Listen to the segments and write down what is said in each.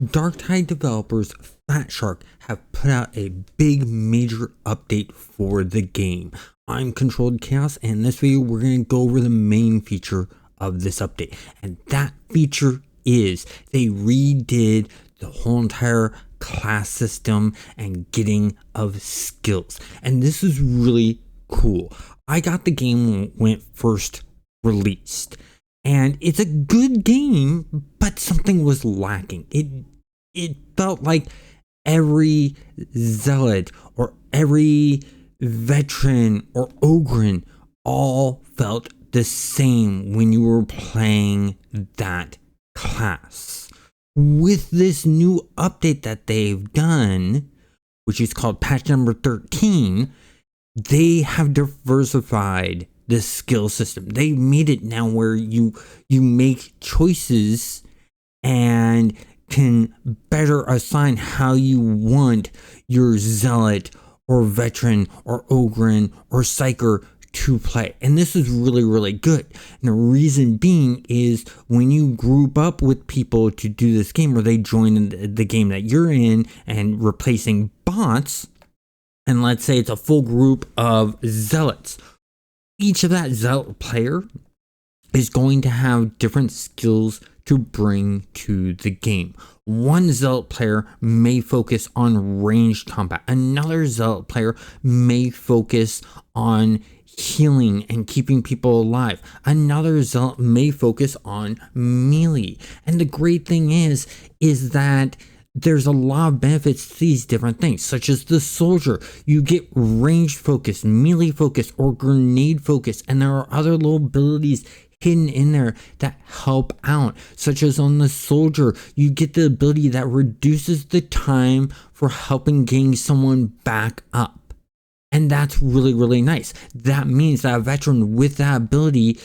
Darktide developers Fat Shark have put out a big major update for the game. I'm Controlled Chaos, and in this video we're going to go over the main feature of this update. And that feature is they redid the whole entire class system and getting of skills. And this is really cool. I got the game when it first released. And it's a good game, but something was lacking. It felt like every zealot or every veteran or ogre all felt the same when you were playing that class. With this new update that they've done, which is called patch number 13, they have diversified the skill system. They made it now where you make choices and can better assign how you want your zealot or veteran or ogre or psyker to play. And this is really good. And the reason being is when you group up with people to do this game, or they join the game that you're in and replacing bots, and let's say it's a full group of zealots, each of that zealot player is going to have different skills to bring to the game. One zealot player may focus on ranged combat. Another zealot player may focus on healing and keeping people alive. Another zealot may focus on melee. And the great thing is that there's a lot of benefits to these different things, such as the soldier. You get ranged focus, melee focus, or grenade focus, and there are other little abilities hidden in there that help out, such as on the soldier, you get the ability that reduces the time for helping getting someone back up. And that's really nice. That means that a veteran with that ability,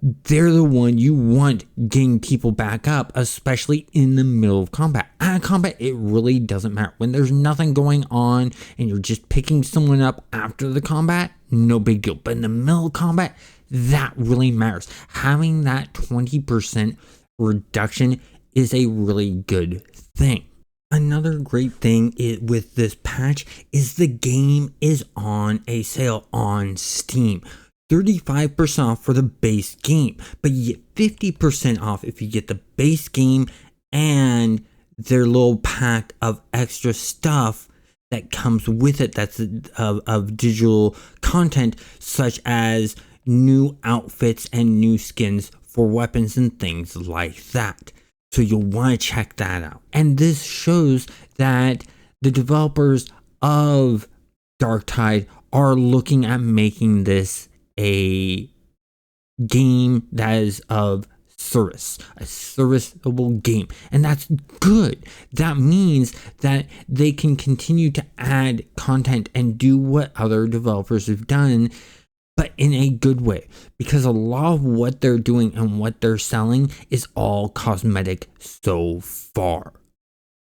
they're the one you want getting people back up, especially in the middle of combat. Out of combat, it really doesn't matter. When there's nothing going on and you're just picking someone up after the combat, no big deal. But in the middle of combat, that really matters. Having that 20% reduction is a really good thing. Another great thing with this patch is the game is on a sale on Steam. 35% off for the base game, but you get 50% off if you get the base game and their little pack of extra stuff that comes with it, that's of digital content, such as new outfits and new skins for weapons and things like that. So you'll want to check that out. And this shows that the developers of Darktide are looking at making this a game that is of service, a serviceable game, and that's good. That means that they can continue to add content and do what other developers have done, but in a good way, because a lot of what they're doing and what they're selling is all cosmetic so far.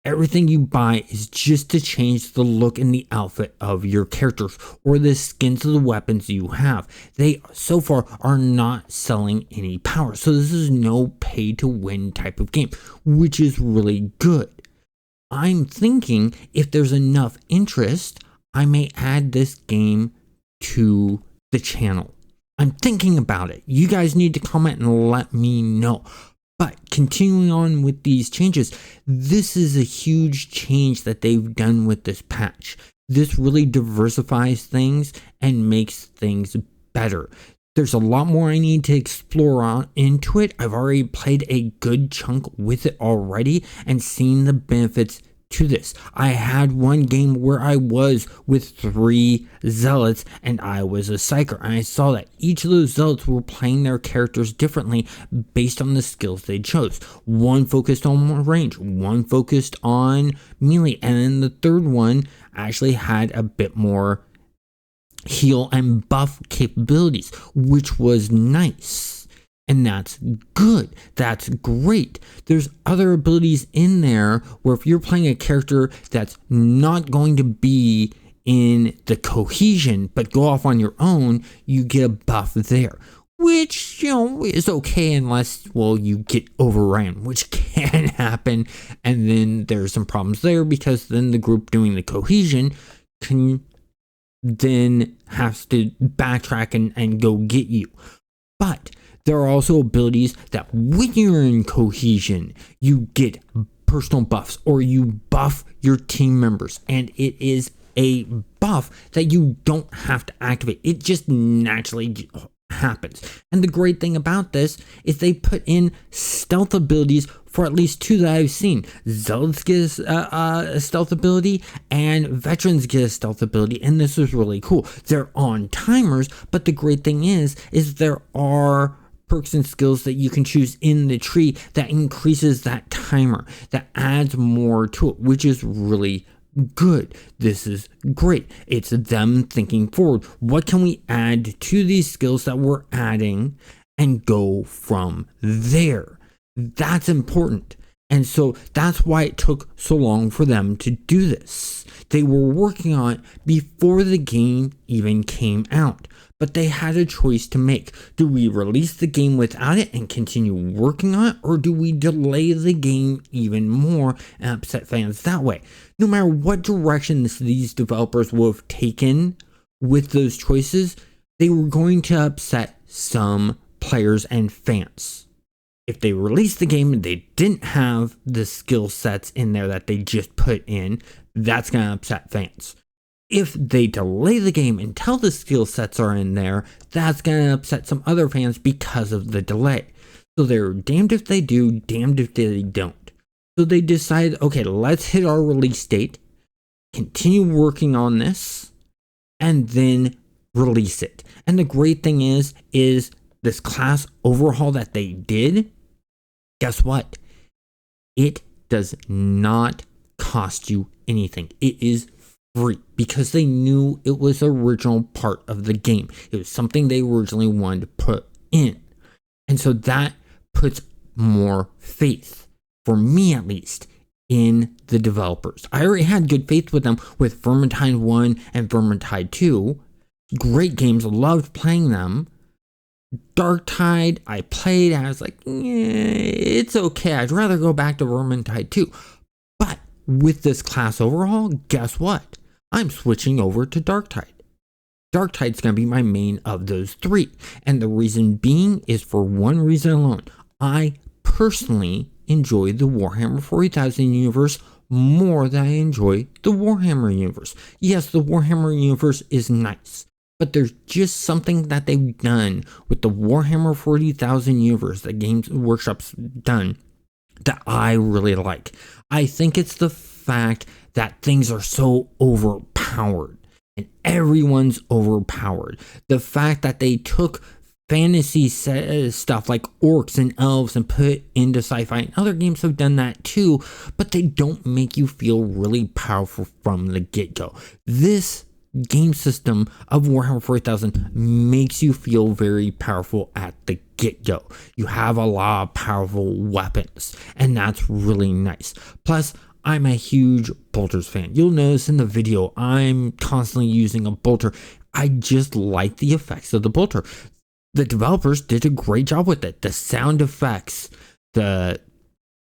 Everything you buy is just to change the look and the outfit of your characters or the skins of the weapons you have. They so far are not selling any power. So this is no pay to win type of game, which is really good. I'm thinking if there's enough interest, I may add this game to the channel. I'm thinking about it. You guys need to comment and let me know. But continuing on with these changes, this is a huge change that they've done with this patch. This really diversifies things and makes things better. There's a lot more I need to explore into it. I've already played a good chunk with it already and seen the benefits to this. I had one game where I was with 3 zealots and I was a psyker, and I saw that each of those zealots were playing their characters differently based on the skills they chose. One focused on range, one focused on melee, and then the third one actually had a bit more heal and buff capabilities, which was nice. And that's good. That's great. There's other abilities in there where if you're playing a character that's not going to be in the cohesion, but go off on your own, you get a buff there. which, is okay unless, well, you get overran, which can happen. And then there's some problems there because then the group doing the cohesion can then has to backtrack and go get you. But there are also abilities that when you're in cohesion, you get personal buffs or you buff your team members, and it is a buff that you don't have to activate. It just naturally happens. And the great thing about this is they put in stealth abilities for at least 2 that I've seen. Zealots get a stealth ability and veterans get a stealth ability, and this is really cool. They're on timers, but the great thing is there are perks and skills that you can choose in the tree that increases that timer, that adds more to it, which is really good. This is great. It's them thinking forward. What can we add to these skills that we're adding and go from there? That's important. And so that's why it took so long for them to do this. They were working on it before the game even came out, but they had a choice to make. Do we release the game without it and continue working on it, or do we delay the game even more and upset fans that way? No matter what direction these developers would have taken with those choices, they were going to upset some players and fans. If they released the game and they didn't have the skill sets in there that they just put in, that's going to upset fans. If they delay the game until the skill sets are in there, that's going to upset some other fans because of the delay. So they're damned if they do, damned if they don't. So they decided, okay, let's hit our release date, continue working on this, and then release it. And the great thing is this class overhaul that they did, guess what? It does not cost you anything. It is free because they knew it was the original part of the game. It was something they originally wanted to put in. And so that puts more faith, for me at least, in the developers. I already had good faith with them with Vermintide 1 and Vermintide 2. Great games, loved playing them. Darktide, I played, I was like, it's okay. I'd rather go back to Vermintide 2. But with this class overhaul, guess what? I'm switching over to Darktide. Darktide's going to be my main of those 3. And the reason being is for one reason alone. I personally enjoy the Warhammer 40,000 universe more than I enjoy the Warhammer universe. Yes, the Warhammer universe is nice, but there's just something that they've done with the Warhammer 40,000 universe that Games Workshop's done that I really like. I think it's the fact that things are so overpowered and everyone's overpowered. The fact that they took fantasy stuff like orcs and elves and put it into sci-fi, and other games have done that too, but they don't make you feel really powerful from the get-go. This game system of Warhammer 40,000 makes you feel very powerful at the get-go. You have a lot of powerful weapons, and that's really nice. Plus, I'm a huge bolters fan. You'll notice in the video, I'm constantly using a bolter. I just like the effects of the bolter. The developers did a great job with it. The sound effects, the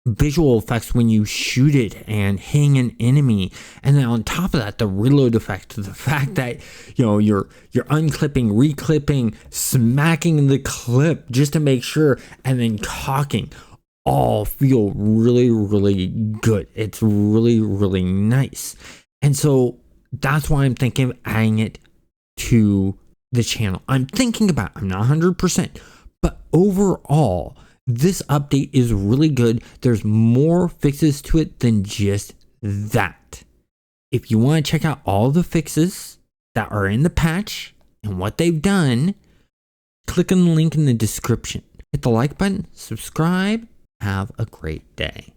visual effects when you shoot it and hitting an enemy, and then on top of that, the reload effect, the fact that you're unclipping, reclipping, smacking the clip just to make sure, and then cocking, all feel really, really good. It's really, really nice. And so that's why I'm thinking of adding it to the channel. I'm thinking about it. I'm not 100%, but overall, this update is really good. There's more fixes to it than just that. If you want to check out all the fixes that are in the patch and what they've done, click on the link in the description. Hit the like button, subscribe, have a great day.